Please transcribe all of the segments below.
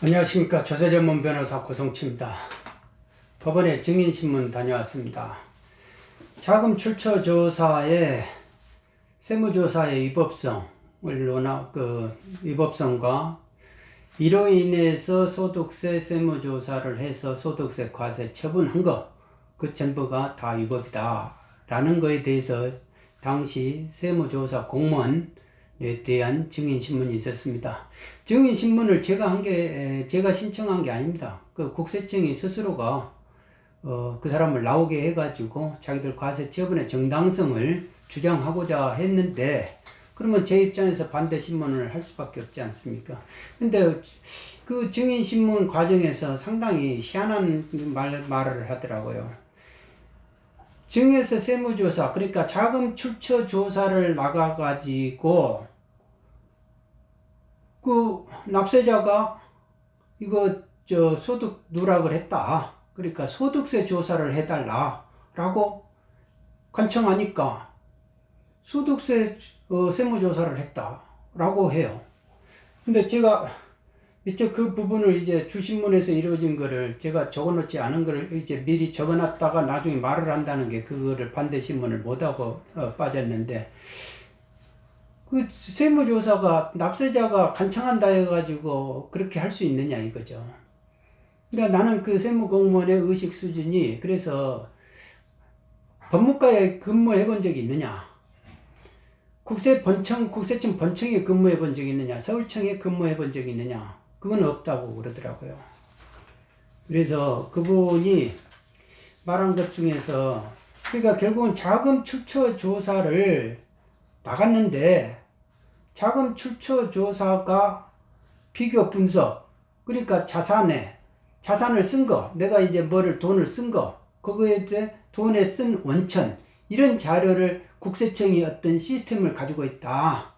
안녕하십니까. 조세전문 변호사 고성치입니다. 법원에 증인신문 다녀왔습니다. 자금 출처 조사의 세무조사의 위법성과 이로 인해서 소득세 세무조사를 해서 소득세 과세 처분한 것, 그 전부가 다 위법이다 라는 거에 대해서 당시 세무조사 공무원에 대한 증인신문이 있었습니다. 증인신문을 제가 신청한 게 아닙니다. 그 국세청이 스스로가 그 사람을 나오게 해가지고 자기들 과세 처분의 정당성을 주장하고자 했는데, 그러면 제 입장에서 반대 신문을 할 수밖에 없지 않습니까? 근데 그 증인신문 과정에서 상당히 희한한 말을 하더라고요. 증여세 세무조사, 그러니까 자금 출처 조사를 나가가지고 그 납세자가 이거 소득 누락을 했다, 그러니까 소득세 조사를 해달라라고 간청하니까 소득세 세무조사를 했다라고 해요. 근데 제가 이제 그 부분을 이제 주신문에서 이루어진 거를 제가 적어놓지 않은 거를 이제 미리 적어놨다가 나중에 말을 한다는 게 그거를 반대 신문을 못하고 빠졌는데, 그 세무조사가 납세자가 간청한다 해가지고 그렇게 할 수 있느냐 이거죠. 그러니까 나는 그 세무공무원의 의식 수준이, 그래서 법무과에 근무해 본 적이 있느냐, 국세청 본청에 근무해 본 적이 있느냐, 서울청에 근무해 본 적이 있느냐, 그건 없다고 그러더라고요. 그래서 그분이 말한 것 중에서, 그러니까 결국은 자금 출처 조사를 나갔는데 자금 출처 조사가 비교 분석, 그러니까 자산을 쓴 거, 내가 이제 돈을 쓴 거, 그거에 대해 돈에 쓴 원천, 이런 자료를 국세청이 어떤 시스템을 가지고 있다.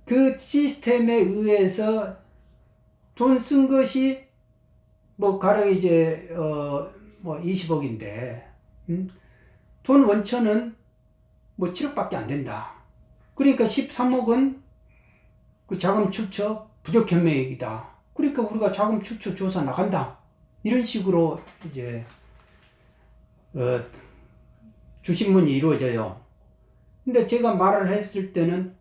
그 시스템에 의해서 돈 쓴 것이 가령 이제 20억인데 돈 원천은 7억밖에 안 된다. 그러니까 13억은 그 자금 출처 부족 현매액이다. 그러니까 우리가 자금 출처 조사 나간다. 이런 식으로 이제 주신문이 이루어져요. 근데 제가 말을 했을 때는,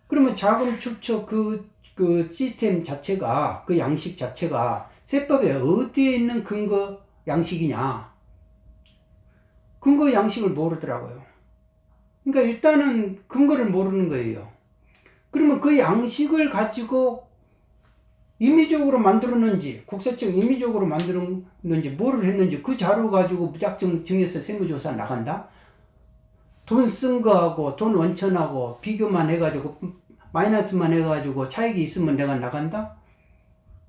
그러면 자금 출처 그 시스템 자체가, 그 양식 자체가 세법에 어디에 있는 근거 양식이냐? 근거 양식을 모르더라고요. 그러니까 일단은 근거를 모르는 거예요. 그러면 그 양식을 가지고 임의적으로 만들었는지, 국세청 임의적으로 만들었는지, 뭐를 했는지 그 자료 가지고 무작정 증여세 세무조사 나간다? 돈 쓴 거하고 돈 원천하고 비교만 해가지고 마이너스만 해가지고 차익이 있으면 내가 나간다?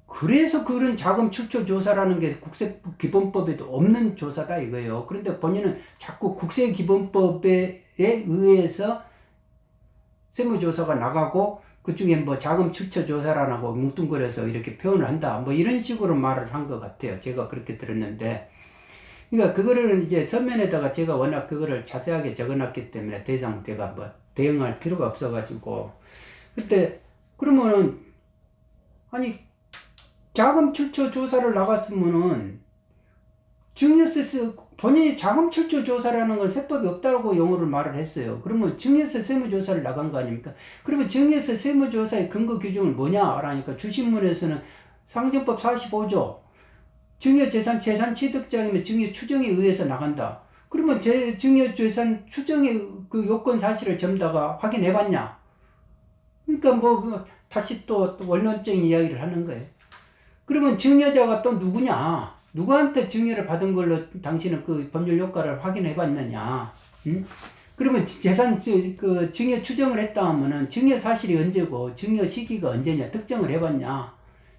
그래서 그런 자금 출처 조사라는 게 국세기본법에도 없는 조사다 이거예요. 그런데 본인은 자꾸 국세기본법에 의해서 세무조사가 나가고 그중에 자금 출처 조사라고 뭉뚱그려서 이렇게 표현을 한다, 이런 식으로 말을 한 것 같아요. 제가 그렇게 들었는데, 그러니까 그거를 이제 서면에다가 제가 워낙 그거를 자세하게 적어놨기 때문에 더 이상 제가 대응할 필요가 없어가지고, 그때 그러면은 아니 자금 출처 조사를 나갔으면은 증여세 본인이 자금 출처 조사라는 건 세법이 없다고 용어를 말을 했어요. 그러면 증여세 세무조사를 나간 거 아닙니까? 그러면 증여세 세무조사의 근거 규정을 뭐냐라니까 주신문에서는 상정법 45조 증여재산 취득장이면 증여 추정에 의해서 나간다. 그러면 증여재산 추정의 그 요건 사실을 전부 다가 확인해봤냐? 그러니까 다시 또 원론적인 이야기를 하는 거예요. 그러면 증여자가 또 누구냐? 누구한테 증여를 받은 걸로 당신은 그 법률 효과를 확인해 봤느냐? 그러면 재산 증여 추정을 했다 하면은 증여 사실이 언제고 증여 시기가 언제냐 특정을 해봤냐?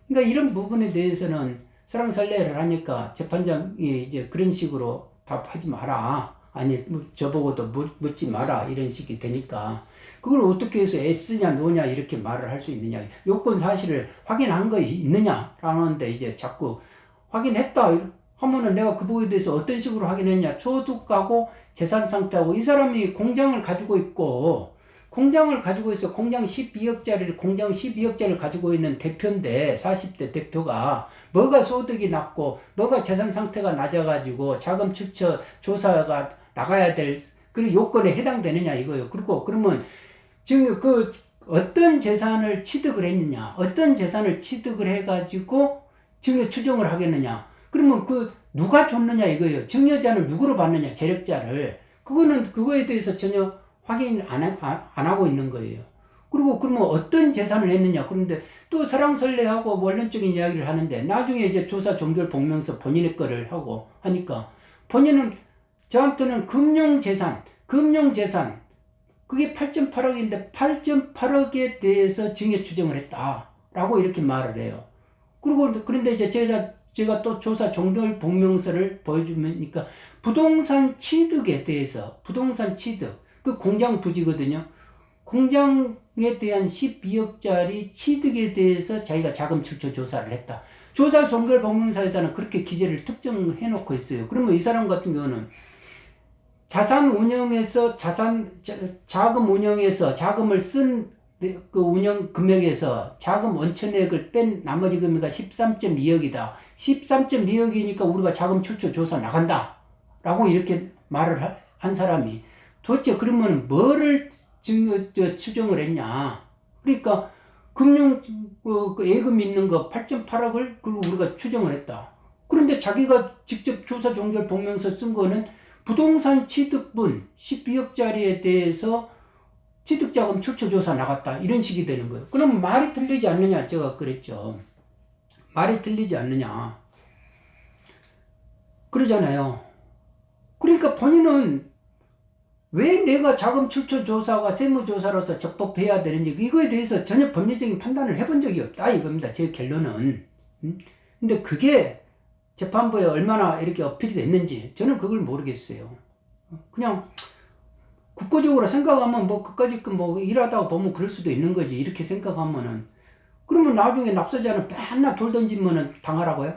그러니까 이런 부분에 대해서는 설랑설래를 하니까 재판장이 이제 그런 식으로 답하지 마라, 아니 저보고도 묻지 마라, 이런 식이 되니까 그걸 어떻게 해서 S냐 노냐 이렇게 말을 할 수 있느냐, 요건 사실을 확인한 거 있느냐 라는데, 이제 자꾸 확인했다 하면은 내가 그거에 대해서 어떤 식으로 확인했냐, 소득하고 재산 상태하고, 이 사람이 공장을 가지고 있고 공장을 가지고 있어. 공장 12억짜리를, 공장 12억짜리를 가지고 있는 대표인데, 40대 대표가, 뭐가 소득이 낮고, 뭐가 재산 상태가 낮아가지고, 자금 출처 조사가 나가야 될, 그 요건에 해당되느냐, 이거요. 그리고, 그러면, 지금 어떤 재산을 취득을 했느냐, 어떤 재산을 취득을 해가지고, 증여 추정을 하겠느냐. 그러면 누가 줬느냐, 이거예요. 증여자는 누구로 받느냐, 재력자를. 그거에 대해서 전혀 확인 안 하고 있는 거예요. 그리고 그러면 어떤 재산을 했느냐. 그런데 또 설랑설레하고 원론적인 이야기를 하는데 나중에 이제 조사 종결 복명서 본인의 거를 하고 하니까 본인은 저한테는 금융재산 그게 8.8억인데 8.8억에 대해서 증여 추정을 했다라고 이렇게 말을 해요. 그런데 이제 제가 또 조사 종결 복명서를 보여주니까 부동산 취득에 대해서 부동산 취득 그 공장 부지거든요. 공장에 대한 12억짜리 취득에 대해서 자기가 자금 출처 조사를 했다. 조사 종결 복명서에다는 그렇게 기재를 특정해 놓고 있어요. 그러면 이 사람 같은 경우는 자산 운영에서 자금 운영에서 자금을 쓴 그 운영 금액에서 자금 원천액을 뺀 나머지 금액이 13.2억이다. 13.2억이니까 우리가 자금 출처 조사 나간다. 라고 이렇게 말을 한 사람이 도대체 그러면 뭐를 추정을 했냐. 그러니까 금융 예금 있는 거 8.8억을 그리고 우리가 추정을 했다. 그런데 자기가 직접 조사 종결 복명서 쓴 거는 부동산 취득분 12억짜리에 대해서 취득자금 출처조사 나갔다. 이런 식이 되는 거예요. 그럼 말이 틀리지 않느냐. 제가 그랬죠. 말이 틀리지 않느냐. 그러잖아요. 그러니까 본인은 왜 내가 자금 출처 조사가 세무조사로서 적법해야 되는지 이거에 대해서 전혀 법리적인 판단을 해본 적이 없다. 이겁니다. 제 결론은. 근데 그게 재판부에 얼마나 이렇게 어필이 됐는지 저는 그걸 모르겠어요. 그냥 국가적으로 생각하면 뭐 그까짓 뭐 일하다가 보면 그럴 수도 있는 거지. 이렇게 생각하면은 그러면 나중에 납세자는 맨날 돌 던지면은 당하라고요?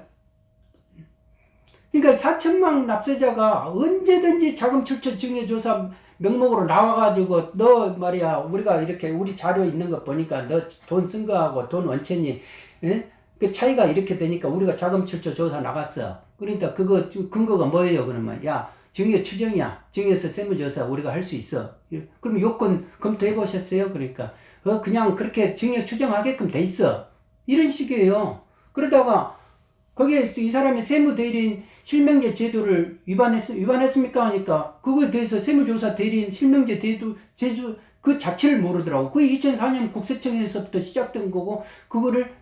그러니까 4천만 납세자가 언제든지 자금 출처 증여조사 명목으로 나와가지고 너 말이야 우리가 이렇게 우리 자료 있는 거 보니까 너 돈 쓴 거하고 돈 원천이 그 차이가 이렇게 되니까 우리가 자금 출처 조사 나갔어. 그러니까 그거 근거가 뭐예요? 그러면 야 증여 추정이야. 증여서 세무조사 우리가 할 수 있어. 그럼 요건 검토해 보셨어요? 그러니까 그냥 그렇게 증여 추정하게끔 돼 있어. 이런 식이에요. 그러다가 거기에 이 사람이 세무대리인 실명제 제도를 위반했습니까? 하니까 그거에 대해서 세무조사 대리인 실명제 제도 그 자체를 모르더라고. 그게 2004년 국세청에서부터 시작된 거고 그거를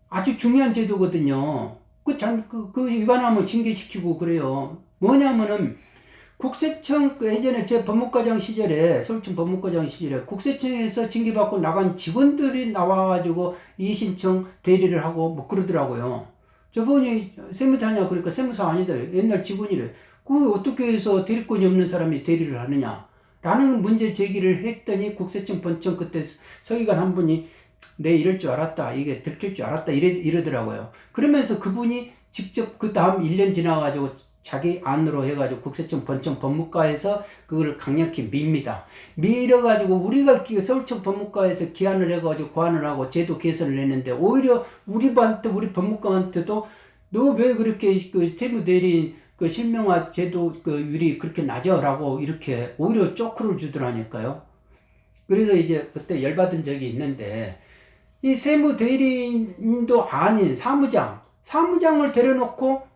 아주 중요한 제도거든요. 그 위반하면 징계시키고 그래요. 뭐냐면은 국세청 예전에 제 법무과장 시절에 서울청 법무과장 시절에 국세청에서 징계받고 나간 직원들이 나와가지고 이의신청 대리를 하고 뭐 그러더라고요. 저분이 세무사냐 그러니까 세무사 아니다. 옛날 직원이래. 그 어떻게 해서 대리권이 없는 사람이 대리를 하느냐 라는 문제 제기를 했더니 국세청 본청 그때 서기관 한 분이 내 이럴 줄 알았다. 이게 들킬 줄 알았다. 이러더라고요. 그러면서 그분이 직접 그 다음 1년 지나가지고 자기 안으로 해가지고 국세청 본청 법무과에서 그거를 강력히 밉니다. 밀어가지고 우리가 서울청 법무과에서 기한을 해가지고 고안을 하고 제도 개선을 했는데 오히려 우리 법무과한테도 너 왜 그렇게 그 세무대리인 그 실명화 제도 그 율이 그렇게 낮아라고 이렇게 오히려 쪼크를 주더라니까요. 그래서 이제 그때 열받은 적이 있는데 이 세무대리인도 아닌 사무장을 데려놓고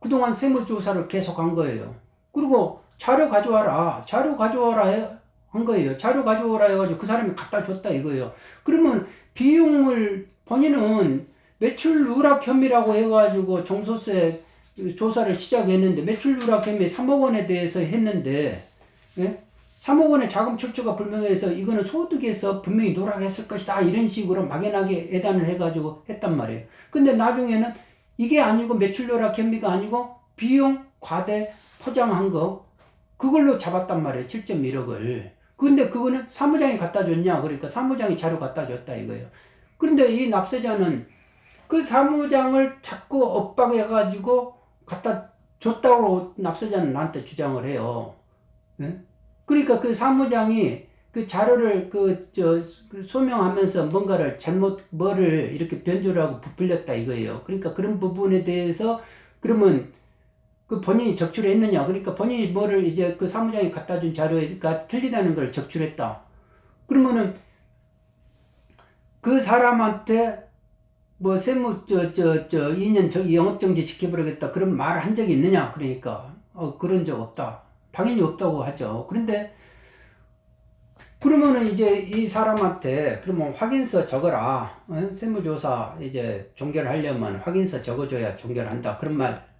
그동안 세무조사를 계속 한 거예요. 그리고 자료 가져와라 한 거예요. 자료 가져오라 해가지고 그 사람이 갖다 줬다 이거예요. 그러면 비용을 본인은 매출 누락 혐의라고 해가지고 종소세 조사를 시작했는데 매출 누락 혐의 3억 원에 대해서 했는데 예? 3억 원의 자금 출처가 불명해서 이거는 소득에서 분명히 누락했을 것이다. 이런 식으로 막연하게 예단을 해가지고 했단 말이에요. 근데 나중에는 이게 아니고 매출 누락 혐의가 아니고 비용 과대 포장한 거 그걸로 잡았단 말이에요. 7.1억을. 근데 그거는 사무장이 갖다 줬냐? 그러니까 사무장이 자료 갖다 줬다 이거예요. 그런데 이 납세자는 그 사무장을 자꾸 엇박해가지고 갖다 줬다고 납세자는 나한테 주장을 해요. 네? 그러니까 그 사무장이 그 자료를 그 소명하면서 뭔가를 잘못 뭐를 이렇게 변조를 하고 부풀렸다 이거예요. 그러니까 그런 부분에 대해서 그러면 그 본인이 적출했느냐? 그러니까 본인이 뭐를 이제 그 사무장이 갖다 준 자료가 틀리다는 걸 적출했다. 그러면은 그 사람한테 뭐 세무 2년 영업정지 시켜버리겠다 그런 말 한 적이 있느냐? 그러니까 그런 적 없다. 당연히 없다고 하죠. 그런데 그러면은 이제 이 사람한테 그러면 확인서 적어라. 세무조사 이제 종결하려면 확인서 적어줘야 종결한다. 그런 말